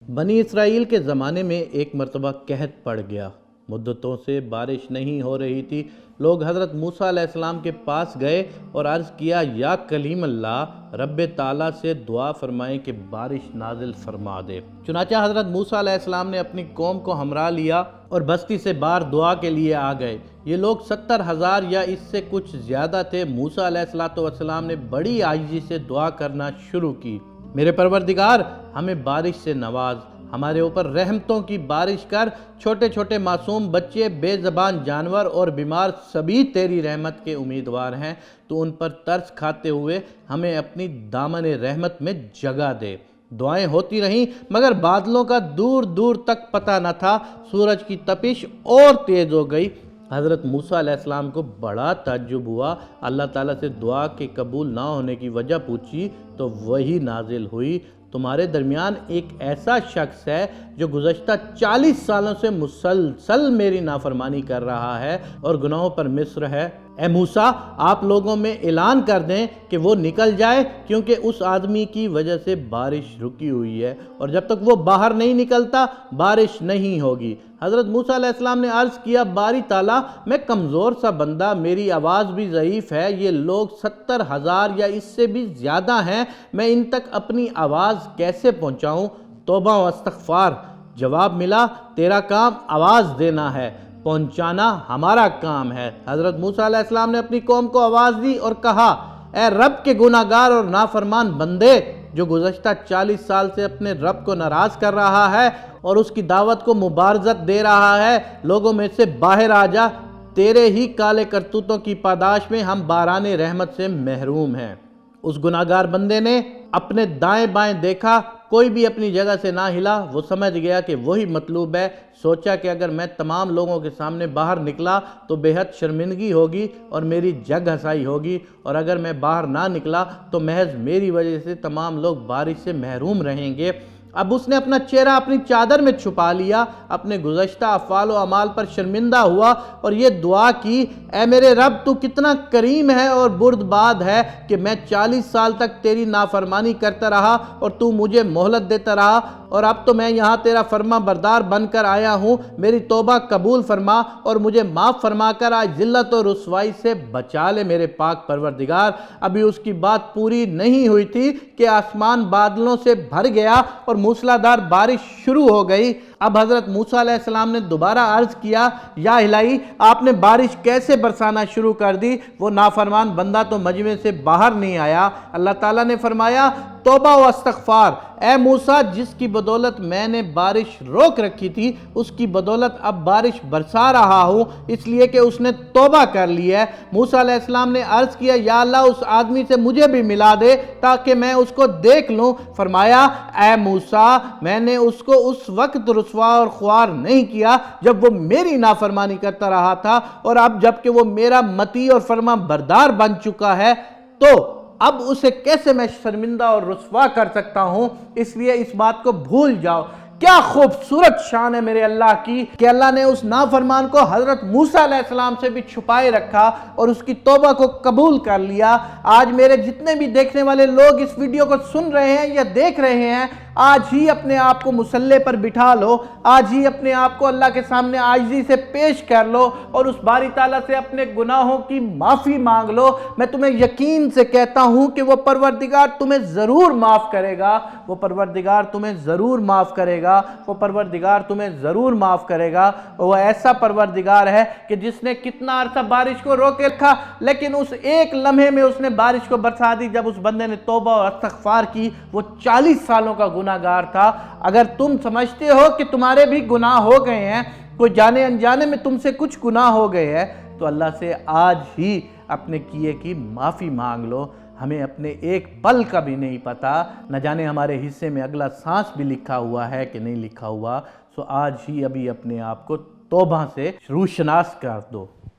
بنی اسرائیل کے زمانے میں ایک مرتبہ قحط پڑ گیا۔ مدتوں سے بارش نہیں ہو رہی تھی۔ لوگ حضرت موسیٰ علیہ السلام کے پاس گئے اور عرض کیا، یا کلیم اللہ، رب تعالیٰ سے دعا فرمائیں کہ بارش نازل فرما دے۔ چنانچہ حضرت موسیٰ علیہ السلام نے اپنی قوم کو ہمراہ لیا اور بستی سے باہر دعا کے لیے آ گئے۔ یہ لوگ 70,000 یا اس سے کچھ زیادہ تھے۔ موسیٰ علیہ السلام نے بڑی عاجزی سے دعا کرنا شروع کی، میرے پروردگار، ہمیں بارش سے نواز، ہمارے اوپر رحمتوں کی بارش کر، چھوٹے چھوٹے معصوم بچے، بے زبان جانور اور بیمار سبھی تیری رحمت کے امیدوار ہیں۔ تو ان پر ترس کھاتے ہوئے ہمیں اپنی دامن رحمت میں جگہ دے۔ دعائیں ہوتی رہیں مگر بادلوں کا دور دور تک پتہ نہ تھا۔ سورج کی تپش اور تیز ہو گئی۔ حضرت موسیٰ علیہ السلام کو بڑا تعجب ہوا۔ اللہ تعالیٰ سے دعا کے قبول نہ ہونے کی وجہ پوچھی تو وحی نازل ہوئی، تمہارے درمیان ایک ایسا شخص ہے جو گزشتہ 40 سالوں سے مسلسل میری نافرمانی کر رہا ہے اور گناہوں پر مصر ہے۔ اے موسیٰ، آپ لوگوں میں اعلان کر دیں کہ وہ نکل جائے، کیونکہ اس آدمی کی وجہ سے بارش رکی ہوئی ہے، اور جب تک وہ باہر نہیں نکلتا بارش نہیں ہوگی۔ حضرت موسیٰ علیہ السلام نے عرض کیا، باری تعالیٰ، میں کمزور سا بندہ، میری آواز بھی ضعیف ہے، یہ لوگ 70,000 یا اس سے بھی زیادہ ہیں، میں ان تک اپنی آواز کیسے پہنچاؤں؟ توبہ و استغفار۔ جواب ملا، تیرا کام آواز دینا ہے، پہنچانا ہمارا کام ہے۔ حضرت موسیٰ علیہ السلام نے اپنی قوم کو آواز دی اور کہا، اے رب کے گناہگار اور نافرمان بندے، جو گزشتہ 40 سال سے اپنے رب کو ناراض کر رہا ہے اور اس کی دعوت کو مبارزت دے رہا ہے، لوگوں میں سے باہر آ جا، تیرے ہی کالے کرتوتوں کی پاداش میں ہم باران رحمت سے محروم ہیں۔ اس گناہگار بندے نے اپنے دائیں بائیں دیکھا، کوئی بھی اپنی جگہ سے نہ ہلا۔ وہ سمجھ گیا کہ وہی مطلوب ہے۔ سوچا کہ اگر میں تمام لوگوں کے سامنے باہر نکلا تو بے حد شرمندگی ہوگی اور میری جگ ہسائی ہوگی، اور اگر میں باہر نہ نکلا تو محض میری وجہ سے تمام لوگ بارش سے محروم رہیں گے۔ اب اس نے اپنا چہرہ اپنی چادر میں چھپا لیا، اپنے گزشتہ افعال و اعمال پر شرمندہ ہوا اور یہ دعا کی، اے میرے رب، تو کتنا کریم ہے اور بردباد ہے کہ میں 40 سال تک تیری نافرمانی کرتا رہا اور تو مجھے مہلت دیتا رہا، اور اب تو میں یہاں تیرا فرما بردار بن کر آیا ہوں۔ میری توبہ قبول فرما اور مجھے معاف فرما کر آج ذلت و رسوائی سے بچا لے میرے پاک پروردگار۔ ابھی اس کی بات پوری نہیں ہوئی تھی کہ آسمان بادلوں سے بھر گیا اور موسلادھار بارش شروع ہو گئی۔ اب حضرت موسیٰ علیہ السلام نے دوبارہ عرض کیا، یا الہی، آپ نے بارش کیسے برسانا شروع کر دی؟ وہ نافرمان بندہ تو مجمع سے باہر نہیں آیا۔ اللہ تعالیٰ نے فرمایا، توبہ و استغفار۔ اے موسیٰ، جس کی بدولت میں نے بارش روک رکھی تھی، اس کی بدولت اب بارش برسا رہا ہوں، اس لیے کہ اس نے توبہ کر لی ہے۔ موسیٰ علیہ السلام نے عرض کیا، یا اللہ، اس آدمی سے مجھے بھی ملا دے تاکہ میں اس کو دیکھ لوں۔ فرمایا، اے موسیٰ، میں نے اس کو اس وقت رسوا اور خوار نہیں کیا جب وہ میری نافرمانی کرتا رہا تھا، اور اب جب کہ وہ میرا مطیع اور فرما بردار بن چکا ہے تو اب اسے کیسے میں شرمندہ اور رسوا کر سکتا ہوں؟ اس لیے اس بات کو بھول جاؤ۔ کیا خوبصورت شان ہے میرے اللہ کی کہ اللہ نے اس نافرمان کو حضرت موسیٰ علیہ السلام سے بھی چھپائے رکھا اور اس کی توبہ کو قبول کر لیا۔ آج میرے جتنے بھی دیکھنے والے لوگ اس ویڈیو کو سن رہے ہیں یا دیکھ رہے ہیں، آج ہی اپنے آپ کو مصلی پر بٹھا لو، آج ہی اپنے آپ کو اللہ کے سامنے عاجزی سے پیش کر لو اور اس باری تعالیٰ سے اپنے گناہوں کی معافی مانگ لو۔ میں تمہیں یقین سے کہتا ہوں کہ وہ پروردگار تمہیں ضرور معاف کرے گا، وہ پروردگار تمہیں ضرور معاف کرے گا، وہ پروردگار تمہیں ضرور معاف کرے گا۔ وہ ایسا پروردگار ہے کہ جس نے کتنا عرصہ بارش کو روکے رکھا، لیکن اس ایک لمحے میں اس نے بارش کو برسا دی جب اس بندے نے توبہ اور استغفار کی۔ وہ 40 سالوں کا گناہگار تھا۔ اگر تم سمجھتے ہو کہ تمہارے بھی گناہ ہو گئے ہیں، کوئی جانے انجانے میں تم سے کچھ گناہ ہو گئے ہیں، تو اللہ سے آج ہی اپنے کیے کی معافی مانگ لو۔ ہمیں اپنے ایک پل کا بھی نہیں پتا، نہ جانے ہمارے حصے میں اگلا سانس بھی لکھا ہوا ہے کہ نہیں لکھا ہوا۔ سو آج ہی ابھی اپنے آپ کو توبہ سے روشناس کر دو۔